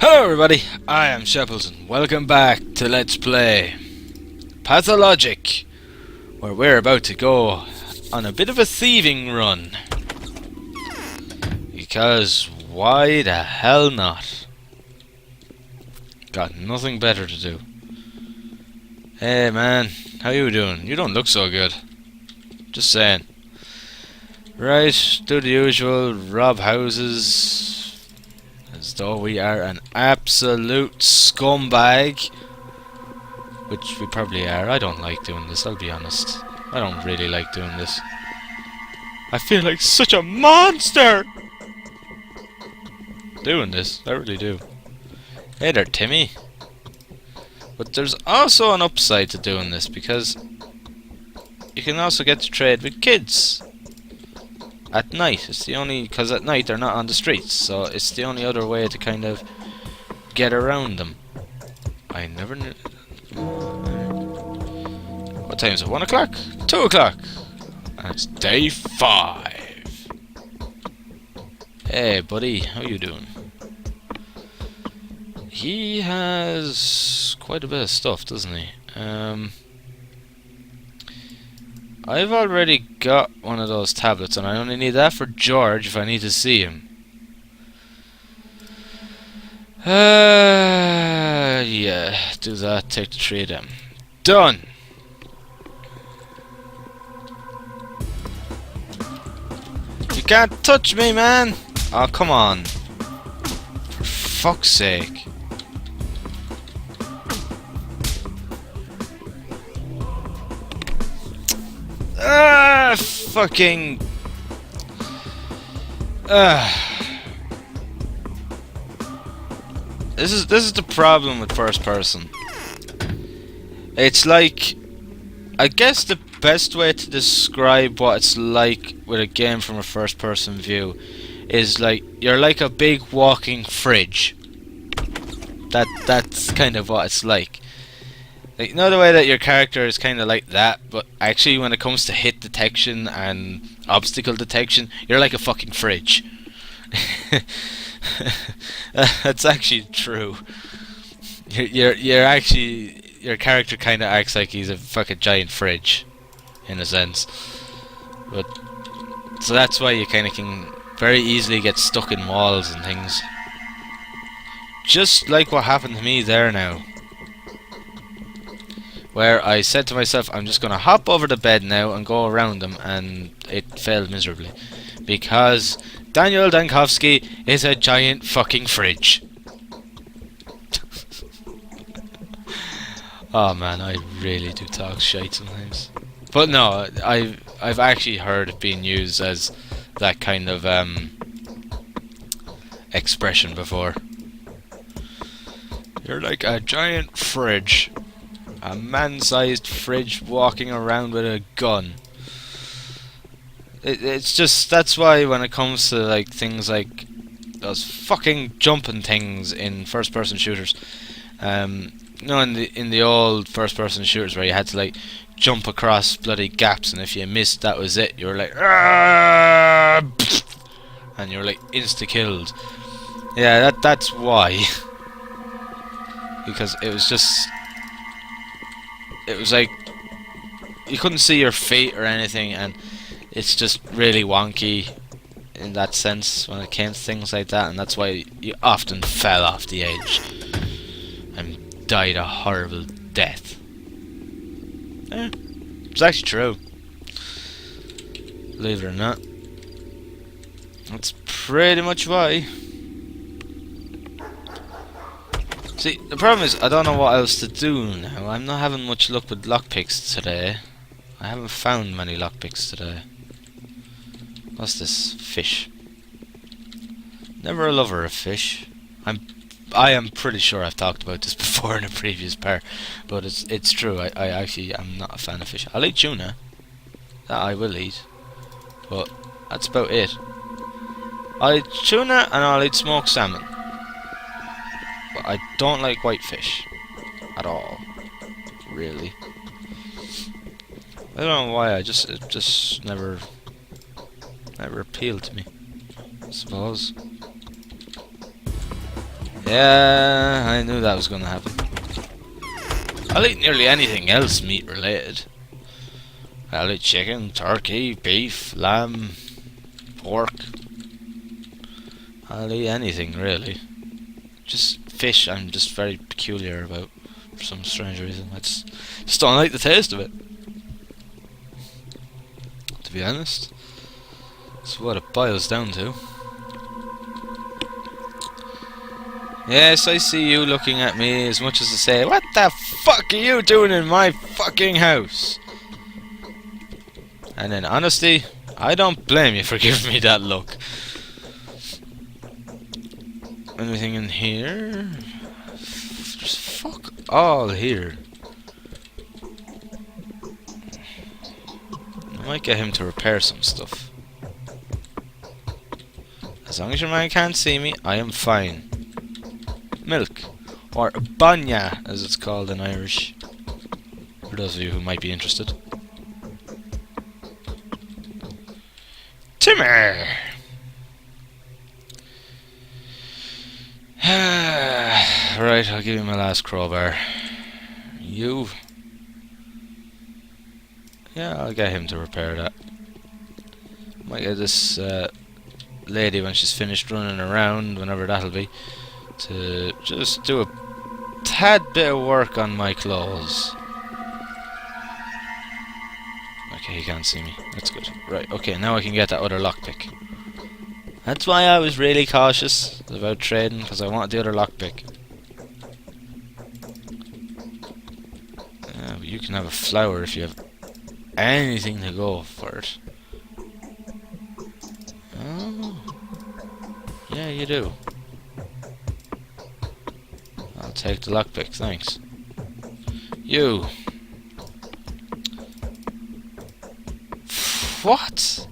Hello everybody, I am Shepples and welcome back to Let's Play Pathologic, where we're about to go on a bit of a thieving run. Because why the hell not? Got nothing better to do. Hey man, how you doing? You don't look so good. Just saying. Right, do the usual, rob houses as though we are an absolute scumbag, which we probably are. I don't like doing this, I'll be honest. I don't really like doing this. I feel like such a monster doing this, I really do. Hey there, Timmy. But there's also an upside to doing this, because you can also get to trade with kids at night. It's the only, because at night they're not on the streets, so it's the only other way to kind of get around them. I never knew. What time is it? 1 o'clock? 2 o'clock! And it's day 5. Hey buddy, how you doing? He has quite a bit of stuff, doesn't he? I've already got one of those tablets, and I only need that for George if I need to see him. Yeah, do that, take the 3 of them. Done! You can't touch me, man! Oh, come on. For fuck's sake. Fucking. This is the problem with first person. It's like, I guess the best way to describe what it's like with a game from a first person view is like you're like a big walking fridge. That's kind of what it's like. Like, you know the way that your character is kind of like that, but actually when it comes to hit detection and obstacle detection, you're like a fucking fridge. That's actually true. You're actually, your character kind of acts like he's a fucking giant fridge, in a sense. But so that's why you kind of can very easily get stuck in walls and things. Just like what happened to me there now, where I said to myself, I'm just gonna hop over the bed now and go around them, and it failed miserably. Because Daniel Dankowski is a giant fucking fridge. Oh man, I really do talk shite sometimes. But no, I've actually heard it being used as that kind of expression before. You're like a giant fridge. A man-sized fridge walking around with a gun. It's just, that's why when it comes to like things like those fucking jumping things in first-person shooters, you know, in the old first-person shooters where you had to like jump across bloody gaps, and if you missed, that was it. You were like, "Argh!" and you were like insta-killed. Yeah, that's why. Because it was just, it was like you couldn't see your feet or anything, and it's just really wonky in that sense when it came to things like that, and that's why you often fell off the edge and died a horrible death. It's actually true, believe it or not. That's pretty much why. See, the problem is I don't know what else to do now. I'm not having much luck with lockpicks today. I haven't found many lockpicks today. What's this? Fish. Never a lover of fish. I am pretty sure I've talked about this before in a previous part, but it's true. I actually am not a fan of fish. I'll eat tuna. That I will eat. But that's about it. I'll eat tuna and I'll eat smoked salmon. But I don't like whitefish at all, really. I don't know why. It just never appealed to me, I suppose. Yeah, I knew that was gonna happen. I'll eat nearly anything else meat related. I'll eat chicken, turkey, beef, lamb, pork. I'll eat anything really. Just fish I'm just very peculiar about for some strange reason. I just don't like the taste of it, to be honest. That's what it boils down to. Yes, I see you looking at me as much as to say, what the fuck are you doing in my fucking house? And in honesty, I don't blame you for giving me that look. Anything in here? Just fuck all here. I might get him to repair some stuff. As long as your man can't see me, I am fine. Milk, or banya as it's called in Irish, for those of you who might be interested. Timmer! Right, I'll give you my last crowbar. You... Yeah, I'll get him to repair that. Might get this lady when she's finished running around, whenever that'll be, to just do a tad bit of work on my clothes. Okay, he can't see me. That's good. Right, okay, now I can get that other lockpick. That's why I was really cautious about trading, because I wanted the other lockpick. Yeah, but you can have a flower if you have anything to go for it. Oh. Yeah, you do. I'll take the lockpick, thanks. You. What?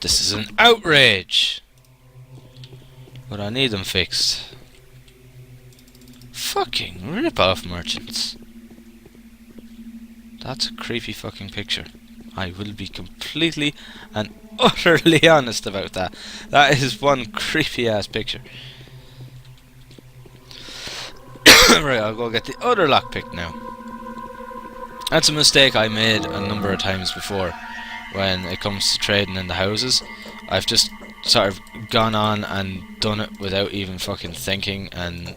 This is an outrage! But I need them fixed. Fucking rip-off merchants. That's a creepy fucking picture. I will be completely and utterly honest about that. That is one creepy ass picture. Right, I'll go get the other lockpick now. That's a mistake I made a number of times before when it comes to trading in the houses. I've just sort of gone on and done it without even fucking thinking, and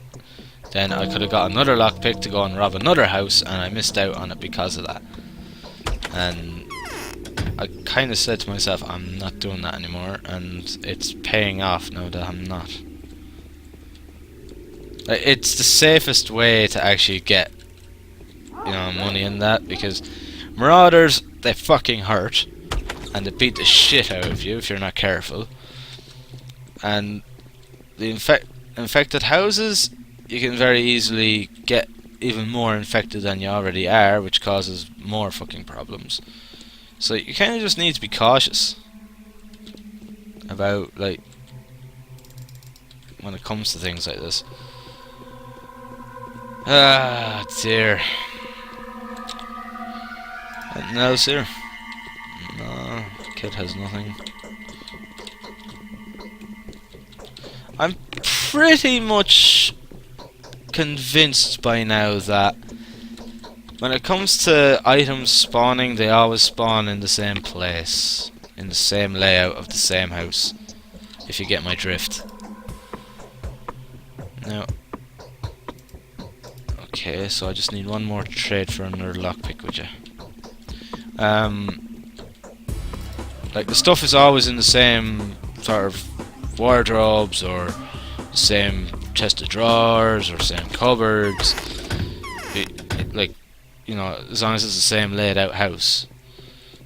then I could have got another lockpick to go and rob another house, and I missed out on it because of that. And I kind of said to myself, I'm not doing that anymore, and it's paying off now that I'm not. It's the safest way to actually get, you know, money in that, because marauders, they fucking hurt, and they beat the shit out of you if you're not careful. And the infected houses, you can very easily get even more infected than you already are, which causes more fucking problems. So you kind of just need to be cautious about, like, when it comes to things like this. Ah, dear. Anything else here? No, kid has nothing. I'm pretty much convinced by now that when it comes to items spawning, they always spawn in the same place, in the same layout of the same house, if you get my drift. Now, okay, so I just need one more trade for another lockpick, would you? Like, the stuff is always in the same sort of wardrobes, or the same chest of drawers, or same cupboards. Like, you know, as long as it's the same laid out house,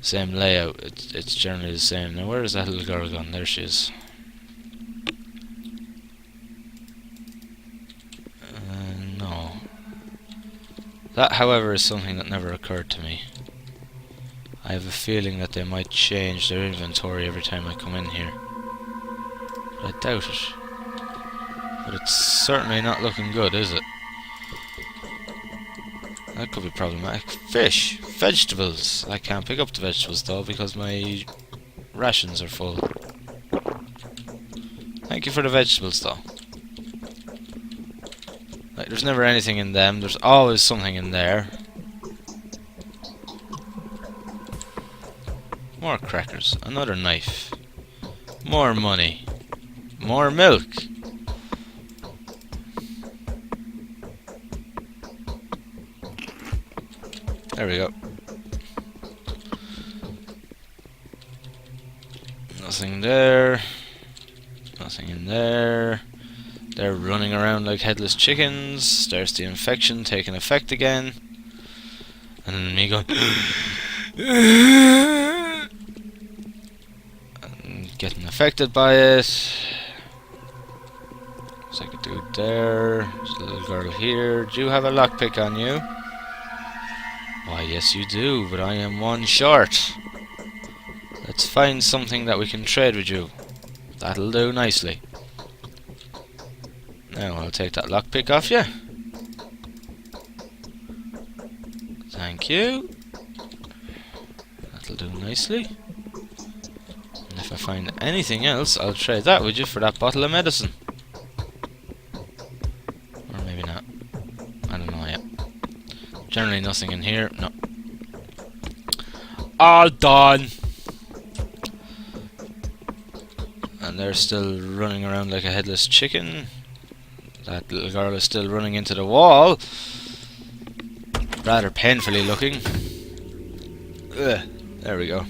same layout, it's generally the same. Now, where is that little girl gone? There she is. No. That, however, is something that never occurred to me. I have a feeling that they might change their inventory every time I come in here. But I doubt it. But it's certainly not looking good, is it? That could be problematic. Fish! Vegetables! I can't pick up the vegetables though because my rations are full. Thank you you for the vegetables, though. Like, there's never anything in them. There's always something in there. More crackers. Another knife. More money. More milk. There we go. Nothing there. Nothing in there. They're running around like headless chickens. There's the infection taking effect again. And then me going... and getting affected by it. There's like a dude there. There's a little girl here. Do you have a lockpick on you? Why, yes you do, but I am one short. Let's find something that we can trade with you. That'll do nicely. Now I'll take that lockpick off you. Thank you. That'll do nicely. And if I find anything else, I'll trade that with you for that bottle of medicine. Or maybe not. I don't know yet. Generally nothing in here. No. All done. And they're still running around like a headless chicken. That little girl is still running into the wall. Rather painfully looking. Ugh, there we go.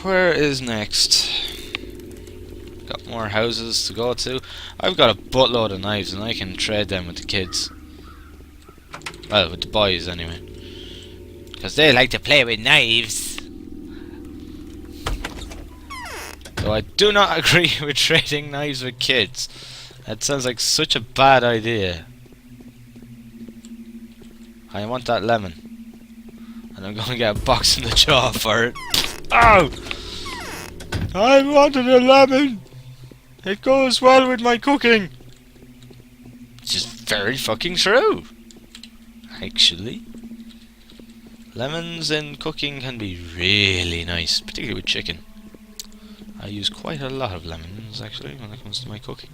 Where is next? Got more houses to go to. I've got a buttload of knives and I can trade them with the kids. Well, with the boys anyway. Because they like to play with knives. Though I do not agree with trading knives with kids. That sounds like such a bad idea. I want that lemon. And I'm gonna get a box in the jaw for it. Ow! I wanted a lemon! It goes well with my cooking! Which is very fucking true! Actually. Lemons in cooking can be really nice, particularly with chicken. I use quite a lot of lemons, actually, when it comes to my cooking.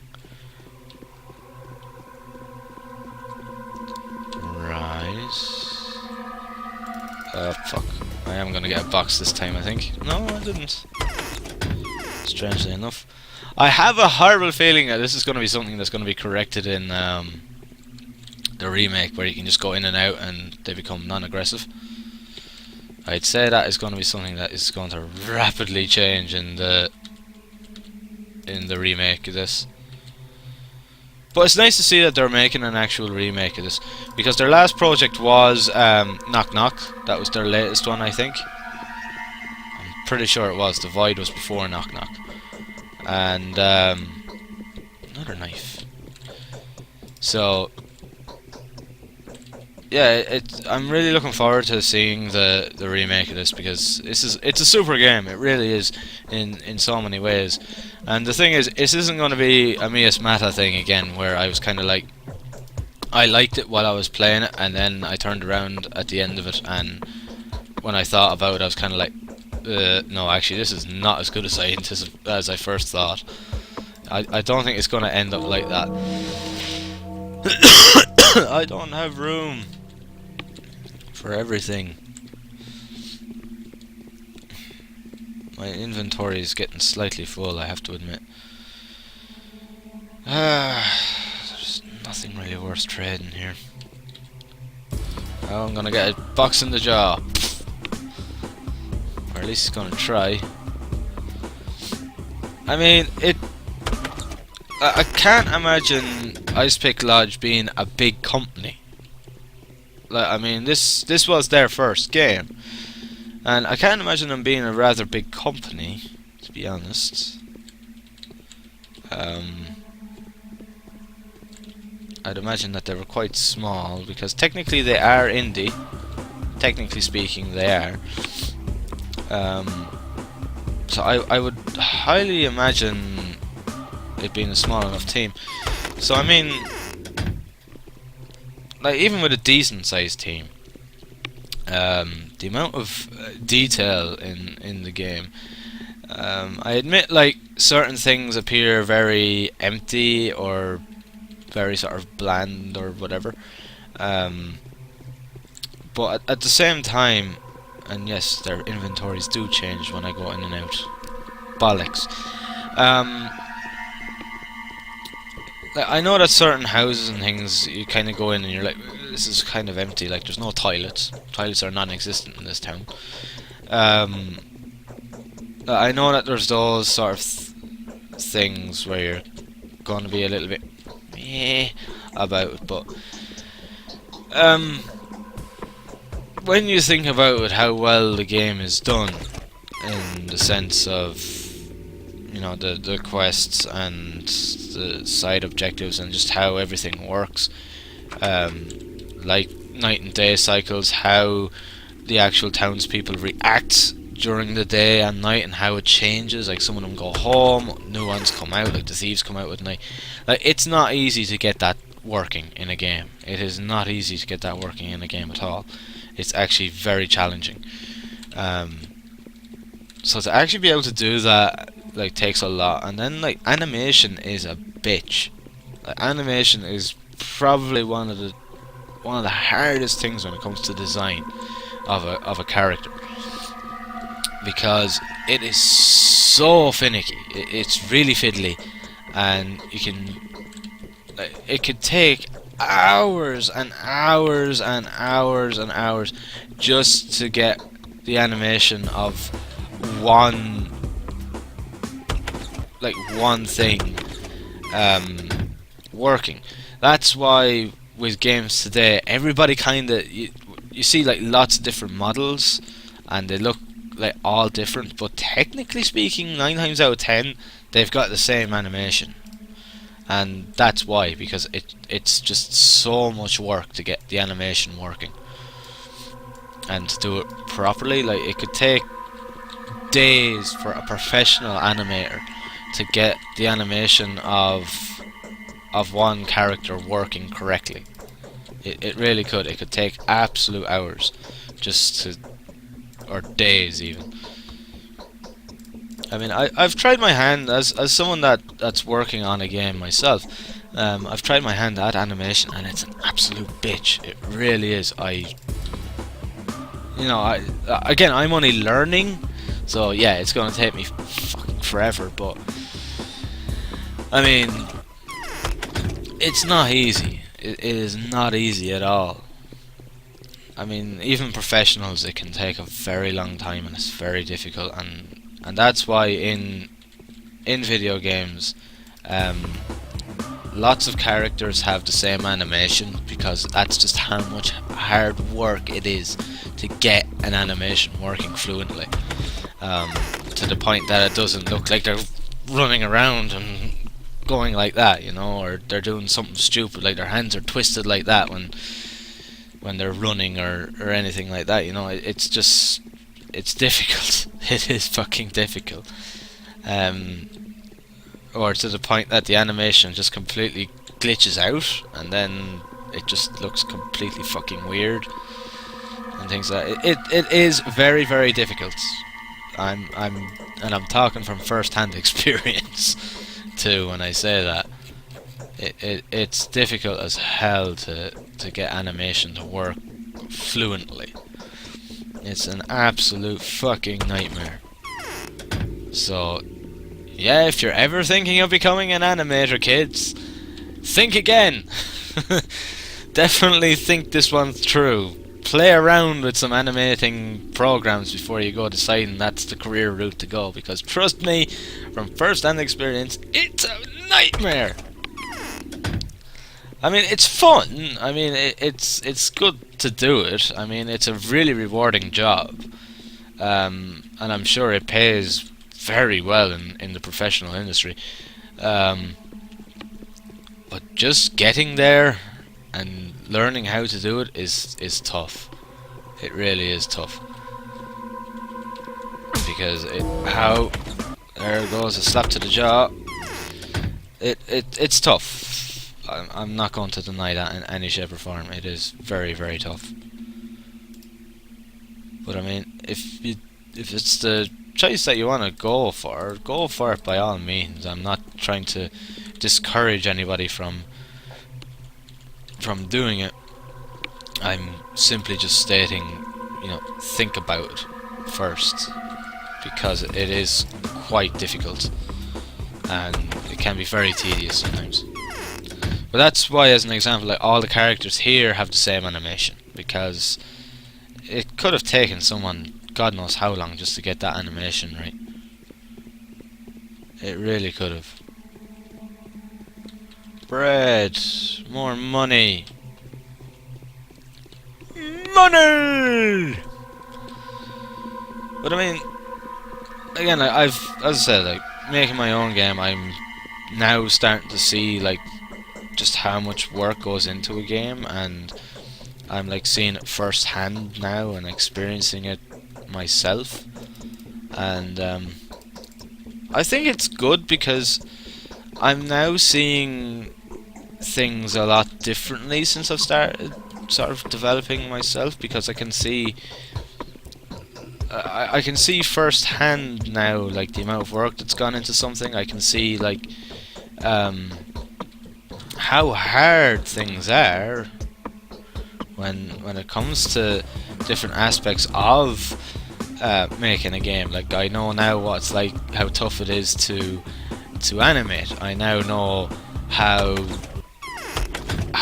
Right. Fuck. I am gonna get a box this time, I think. No, I didn't. Strangely enough. I have a horrible feeling that this is gonna be something that's gonna be corrected in the remake, where you can just go in and out and they become non-aggressive. I'd say that is going to be something that is going to rapidly change in the remake of this. But it's nice to see that they're making an actual remake of this, because their last project was Knock Knock. That was their latest one, I think. I'm pretty sure it was. The Void was before Knock Knock. And another knife. So yeah, I'm really looking forward to seeing the remake of this, because it's a super game. It really is in so many ways. And the thing is, this isn't going to be a Mias Mata thing again, where I was kind of like, I liked it while I was playing it, and then I turned around at the end of it, and when I thought about it, I was kind of like, no, actually, this is not as good as I first thought. I don't think it's going to end up like that. I don't have room for everything. My inventory is getting slightly full, I have to admit. There's nothing really worth trading here. Oh, I'm gonna get a box in the jaw. Or at least it's gonna try. I mean, I can't imagine Ice Pick Lodge being a big company. Like, I mean, this was their first game, and I can't imagine them being a rather big company, to be honest. I'd imagine that they were quite small, because technically they are indie. Technically speaking, they are. So I would highly imagine it being a small enough team. So I mean, like, even with a decent sized team, the amount of detail in the game, I admit, like, certain things appear very empty or very sort of bland or whatever. Um, but at the same time, and yes, their inventories do change when I go in and out. Bollocks. Um, like, I know that certain houses and things, you kind of go in and you're like, this is kind of empty. Like, there's no toilets. Toilets are non-existent in this town. Um, I know that there's those sort of things where you're going to be a little bit meh about it, but when you think about it, how well the game is done, in the sense of, you know, the quests and the side objectives and just how everything works, like night and day cycles, how the actual townspeople react during the day and night, and how it changes. Like, some of them go home, new ones come out, like the thieves come out at night. Like, it's not easy to get that working in a game. It is not easy to get that working in a game at all. It's actually very challenging. So to actually be able to do that, like, takes a lot. And then, like, animation is a bitch. Like, animation is probably one of the hardest things when it comes to design of a character, because it is so finicky. It's really fiddly, and you can, like, it could take hours and hours and hours and hours just to get the animation of one thing working. That's why with games today, everybody kinda, you see, like, lots of different models, and they look like all different, but technically speaking, 9 times out of 10 they've got the same animation. And that's why, because it's just so much work to get the animation working, and to do it properly. Like, it could take days for a professional animator to get the animation of one character working correctly. It really could. It could take absolute hours, just to, or days even. I mean, I've tried my hand as someone that's working on a game myself. I've tried my hand at animation, and it's an absolute bitch. It really is. Again, I'm only learning, so yeah, it's gonna take me fucking forever. But I mean, it's not easy. It is not easy at all. I mean, even professionals, it can take a very long time, and it's very difficult, and that's why in video games, lots of characters have the same animation, because that's just how much hard work it is to get an animation working fluently, to the point that it doesn't look like they're running around and going like that, you know, or they're doing something stupid, like their hands are twisted like that when they're running, or anything like that, you know. It's just, it's difficult. It is fucking difficult. Or to the point that the animation just completely glitches out, and then it just looks completely fucking weird, and things like that. It is very, very difficult. I'm talking from first-hand experience too when I say that. It's difficult as hell to get animation to work fluently. It's an absolute fucking nightmare. So yeah, if you're ever thinking of becoming an animator, kids, think again. Definitely think this one through. Play around with some animating programs before you go deciding that's the career route to go, because trust me, from first-hand experience, it's a nightmare. I mean, it's fun. I mean, it's good to do it. I mean, it's a really rewarding job, and I'm sure it pays very well in the professional industry. But just getting there and learning how to do it is tough. It really is tough, because there goes a slap to the jaw. It's tough. I'm not going to deny that in any shape or form. It is very, very tough. But I mean, if it's the choice that you want to go for it by all means. I'm not trying to discourage anybody from doing it. I'm simply just stating, think about it first, because it is quite difficult and it can be very tedious sometimes. But that's why, as an example, like, all the characters here have the same animation, because it could have taken someone God knows how long just to get that animation right. It really could have. Bread, more money. Money! But I mean, again, as I said, like, making my own game, I'm now starting to see, like, just how much work goes into a game, and I'm, like, seeing it firsthand now and experiencing it myself. And I think it's good, because I'm now seeing things a lot differently since I've started sort of developing myself, because I can see I can see firsthand now, like, the amount of work that's gone into something. I can see, like, how hard things are when it comes to different aspects of making a game. Like, I know now what it's like, how tough it is to animate. I now know how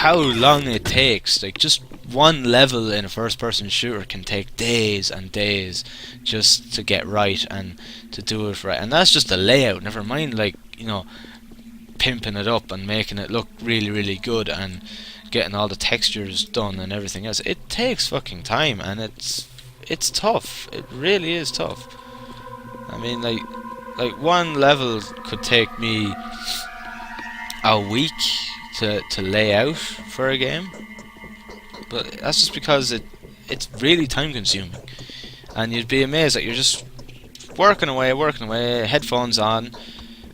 long it takes. Like, just one level in a first-person shooter can take days and days just to get right and to do it right. And that's just the layout. Never mind, like, pimping it up and making it look really, really good and getting all the textures done and everything else. It takes fucking time, and it's tough. It really is tough. I mean, like one level could take me a week to lay out for a game, but that's just because it's really time consuming, and you'd be amazed that you're just working away, headphones on,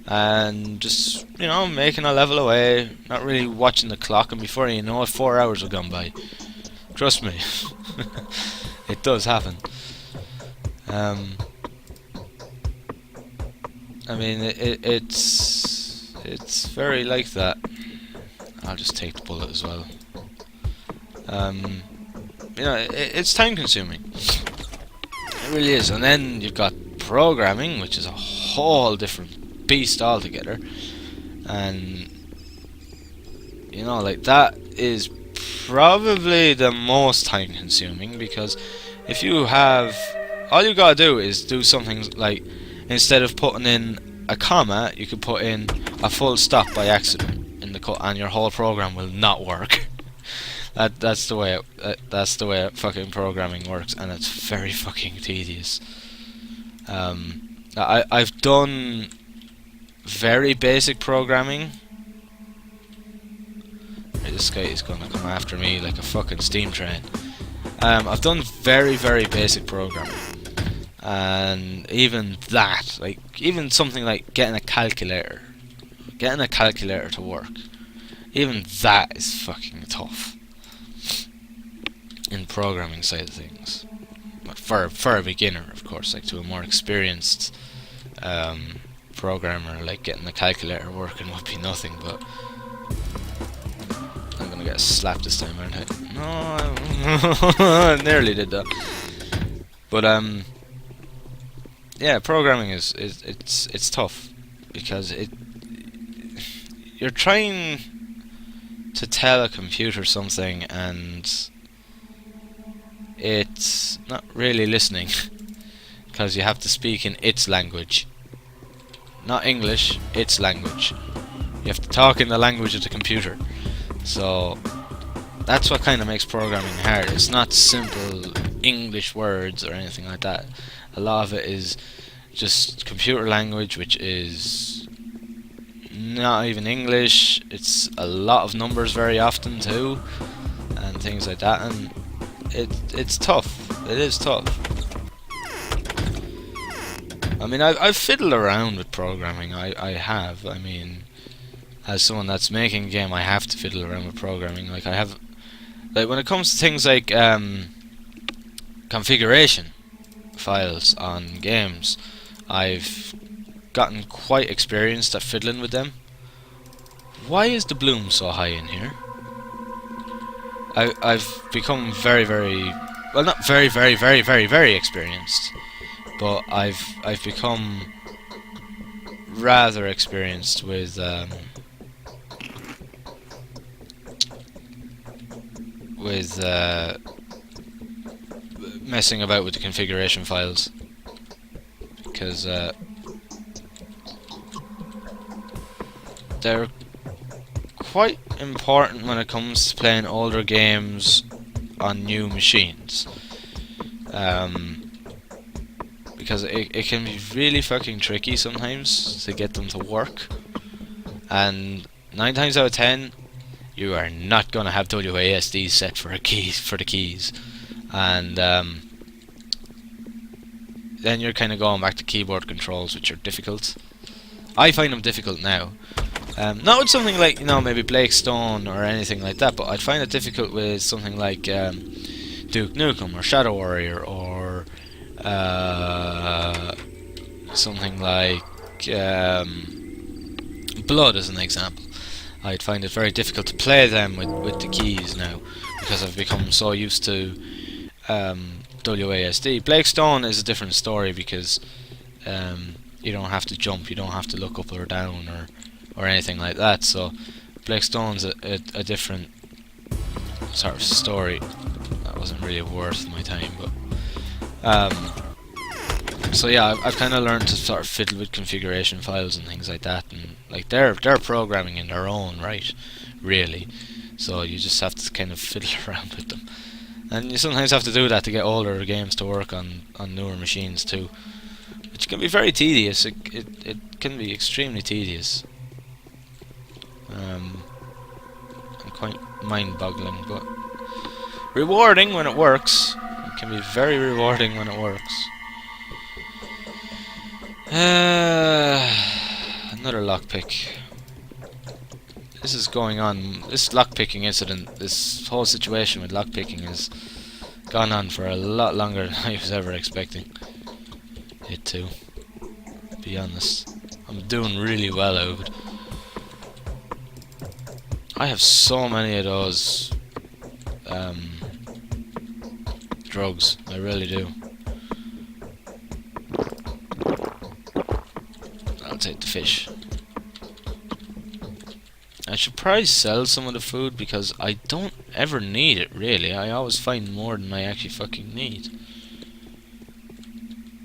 and just, making a level away, not really watching the clock, and before you know it, 4 hours have gone by. Trust me. It does happen. I mean, it's very like that. I'll just take the bullet as well. It's time consuming. It really is. And then you've got programming, which is a whole different beast altogether. And like, that is probably the most time consuming, because if you have, all you gotta do is do something like, instead of putting in a comma, you could put in a full stop by accident in the cut, and your whole program will not work. That's the way fucking programming works, and it's very fucking tedious. I've done very basic programming. This guy is gonna come after me like a fucking steam train. I've done very, very basic programming, and even that, like, even something like getting a calculator to work, even that is fucking tough in programming side of things. But for a beginner, of course, like, to a more experienced programmer, like, getting the calculator working would be nothing. But I'm gonna get slapped this time, aren't I? No, I nearly did that. But yeah, programming is it's tough, because you're trying to tell a computer something, and it's not really listening, because you have to speak in its language, not English, its language. You have to talk in the language of the computer. So that's what kind of makes programming hard. It's not simple English words or anything like that. A lot of it is just computer language, which is not even English. It's a lot of numbers very often too, and things like that, and it's tough. It is tough. I mean, I've fiddled around with programming. I have. I mean, as someone that's making a game, I have to fiddle around with programming. Like, I have, like, when it comes to things like configuration files on games, I've gotten quite experienced at fiddling with them. Why is the bloom so high in here? I've become very, well, not very experienced, but I've become rather experienced with messing about with the configuration files, because they're quite important when it comes to playing older games on new machines, because it can be really fucking tricky sometimes to get them to work, and 9 times out of 10 you are not going to have WASD set for the keys, and then you're kind of going back to keyboard controls, which are difficult. I find them difficult now. Not with something like, maybe Blake Stone or anything like that, but I'd find it difficult with something like Duke Nukem or Shadow Warrior, or something like Blood, as an example. I'd find it very difficult to play them with the keys now, because I've become so used to WASD. Blake Stone is a different story, because you don't have to jump, you don't have to look up or down or anything like that, so Blake Stone's a different sort of story. That wasn't really worth my time, but so yeah, I've kind of learned to sort of fiddle with configuration files and things like that, and like they're programming in their own right, really. So you just have to kind of fiddle around with them, and you sometimes have to do that to get older games to work on newer machines too, which can be very tedious. It can be extremely tedious, and quite mind-boggling, but rewarding when it works. It can be very rewarding when it works. Another lockpick. This is going on. This lockpicking incident, this whole situation with lockpicking has gone on for a lot longer than I was ever expecting it to. Be honest, I'm doing really well out of it. I have so many of those drugs. I really do. I'll take the fish. I should probably sell some of the food, because I don't ever need it, really. I always find more than I actually fucking need.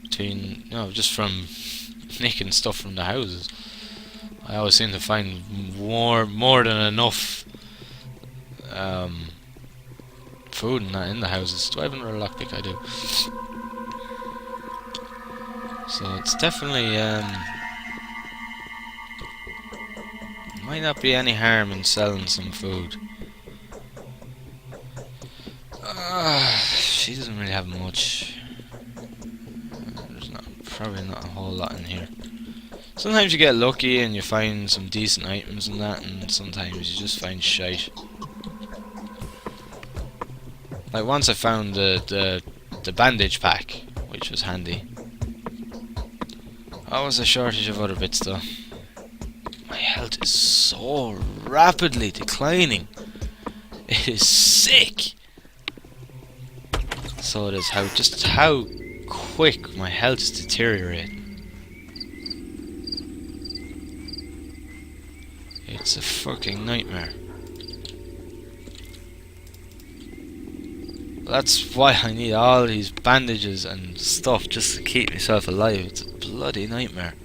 Between, just from nicking stuff from the houses, I always seem to find more than enough food in the houses. Do I have another lockpick? I do. So it's definitely might not be any harm in selling some food. She doesn't really have much. There's probably not a whole lot in here. Sometimes you get lucky and you find some decent items and that, and sometimes you just find shite. Like once I found the bandage pack, which was handy. Oh, was a shortage of other bits though. My health is so rapidly declining. It is sick. So it is how quick my health is deteriorating. It's a fucking nightmare. That's why I need all these bandages and stuff just to keep myself alive. It's a bloody nightmare.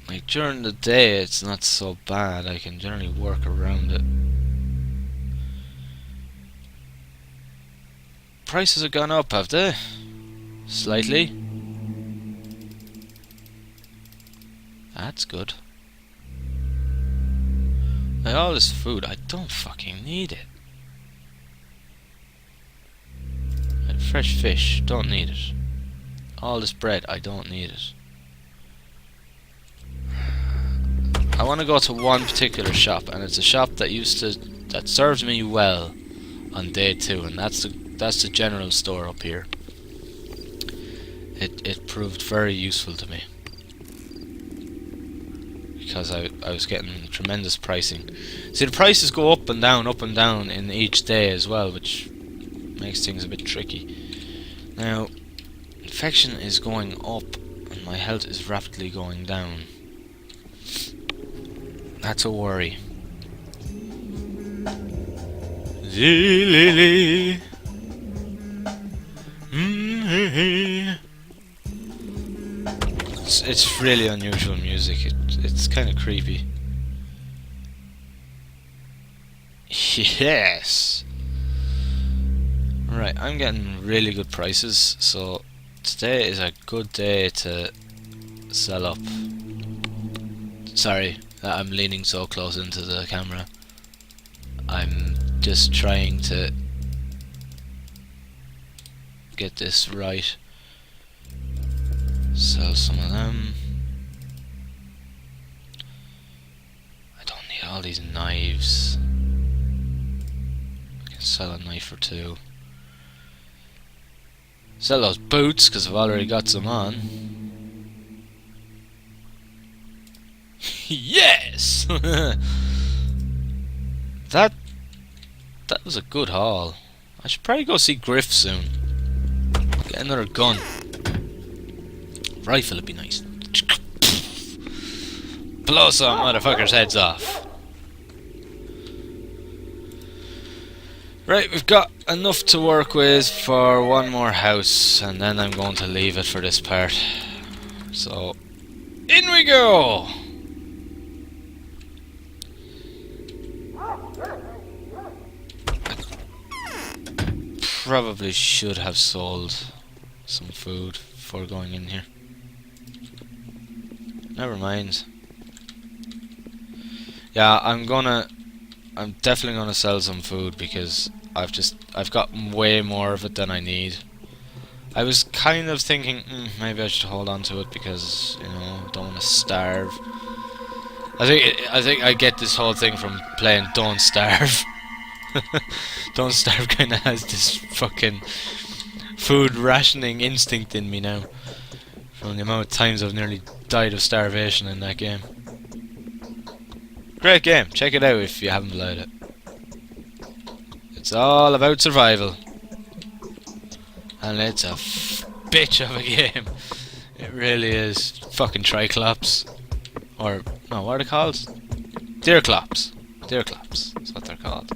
Like during the day it's not so bad, I can generally work around it. Prices have gone up, have they? Slightly. That's good. Like all this food, I don't fucking need it. Like fresh fish, don't need it. All this bread, I don't need it. I want to go to one particular shop, and it's a shop that serves me well on day 2, and that's that's the general store up here. It proved very useful to me because I was getting tremendous pricing. See, the prices go up and down in each day as well, which makes things a bit tricky. Now, infection is going up and my health is rapidly going down. That's a worry. It's really unusual music. It's kind of creepy. Yes. Right, I'm getting really good prices, so today is a good day to sell up. Sorry that I'm leaning so close into the camera. I'm just trying to get this right. Sell some of them. I don't need all these knives. I can sell a knife or two. Sell those boots because I've already got some on. Yes! That was a good haul. I should probably go see Griff soon. Get another gun. Rifle would be nice. Blow some motherfuckers' heads off. Right, we've got enough to work with for one more house, and then I'm going to leave it for this part. So, in we go! Probably should have sold some food before going in here. Never mind. Yeah, I'm definitely gonna sell some food because I've got way more of it than I need. I was kind of thinking maybe I should hold on to it because, you know, don't want to starve. I think I get this whole thing from playing Don't Starve. Don't Starve kind of has this fucking food rationing instinct in me now. From the amount of times I've nearly died of starvation in that game. Great game, check it out if you haven't played it. It's all about survival. And it's a bitch of a game. It really is. Fucking Triclops. Or, no, what are they called? Deerclops. Deerclops, that's what they're called.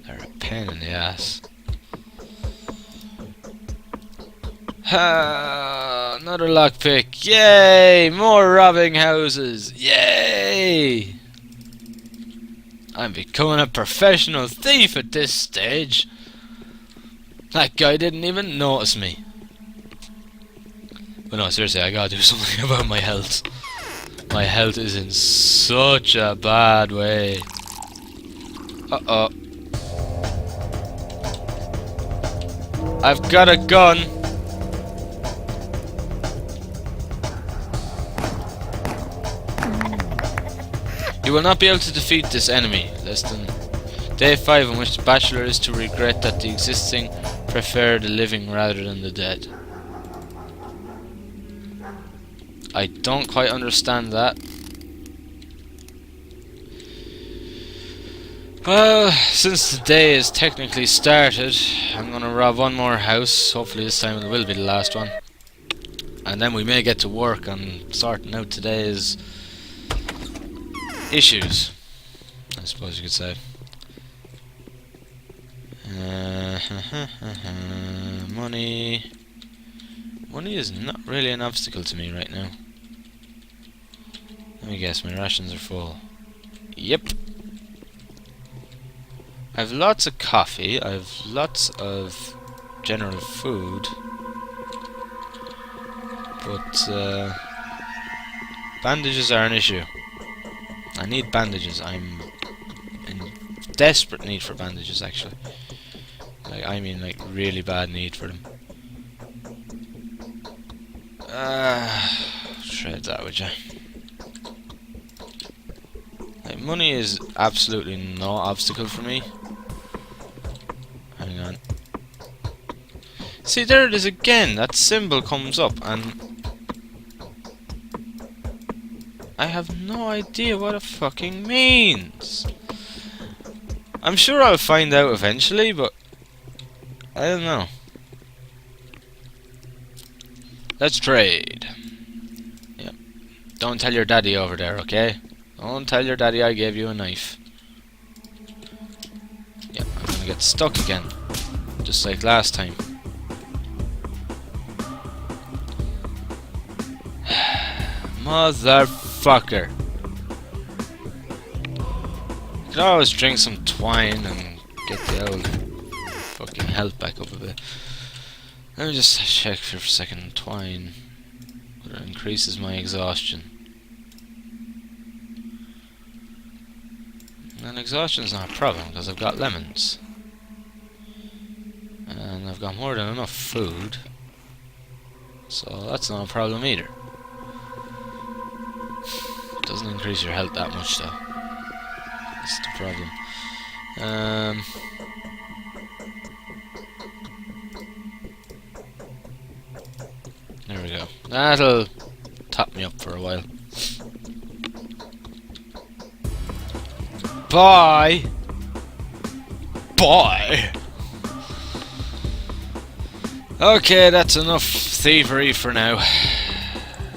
They're a pain in the ass. Ha! Another lockpick. Yay! More robbing houses. Yay! I'm becoming a professional thief at this stage. That guy didn't even notice me. But no, seriously, I gotta do something about my health. My health is in such a bad way. Uh-oh. I've got a gun. You will not be able to defeat this enemy. Less than day 5 in which the Bachelor is to regret that the existing prefer the living rather than the dead. I don't quite understand that. Well, since the day is technically started, I'm gonna rob one more house. Hopefully this time it will be the last one. And then we may get to work on sorting out today's issues, I suppose you could say. Money. Money is not really an obstacle to me right now. Let me guess, my rations are full. Yep. I have lots of coffee, I have lots of general food. But, bandages are an issue. I need bandages. I'm in desperate need for bandages, actually. Like, I mean, like, really bad need for them. Shred that, would ya? Like, money is absolutely no obstacle for me. Hang on. See, there it is again. That symbol comes up, and I have no idea what it fucking means. I'm sure I'll find out eventually, but I don't know. Let's trade. Yep. Don't tell your daddy over there, okay? Don't tell your daddy I gave you a knife. Yep, I'm gonna get stuck again. Just like last time. Motherfucker. Could always drink some twine and get the old fucking health back up a bit. Let me just check for a second. Twine. Whether it increases my exhaustion. And exhaustion's not a problem because I've got lemons. And I've got more than enough food. So that's not a problem either. It doesn't increase your health that much though. That's the problem. There we go. That'll top me up for a while. Bye! Bye! Okay, that's enough thievery for now.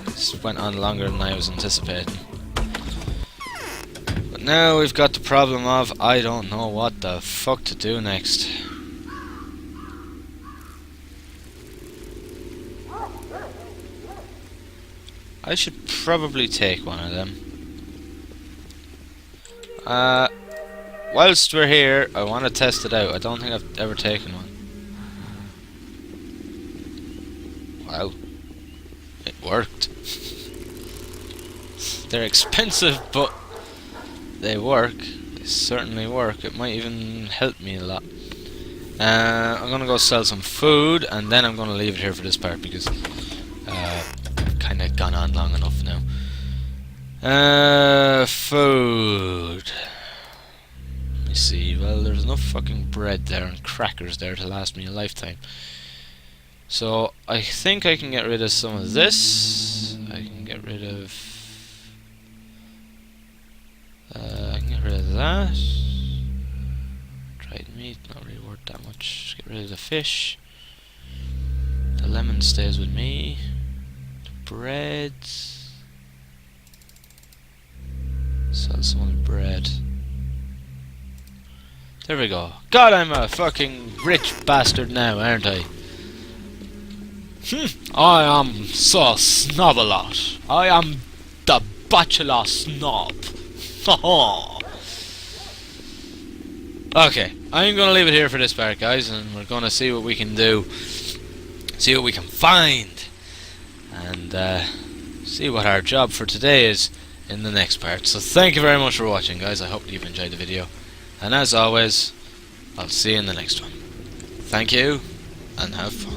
This went on longer than I was anticipating. But now we've got the problem of I don't know what the fuck to do next. I should probably take one of them. Whilst we're here, I want to test it out. I don't think I've ever taken one. Wow. It worked. They're expensive, but they work. They certainly work. It might even help me a lot. I'm gonna go sell some food, and then I'm gonna leave it here for this part because kind of gone on long enough now. Food. Let me see. Well, there's enough fucking bread there and crackers there to last me a lifetime. So I think I can get rid of some of this. I can get rid of that. Dried meat, not really worth that much. Get rid of the fish. The lemon stays with me. The bread. Sell some of the bread. There we go. God, I'm a fucking rich bastard now, aren't I? I am Sir Snobberlot. I am the Bachelor Snob. Okay, I'm gonna leave it here for this part, guys, and we're gonna see what we can do. See what we can find. And see what our job for today is in the next part. So thank you very much for watching, guys. I hope you've enjoyed the video. And as always, I'll see you in the next one. Thank you, and have fun.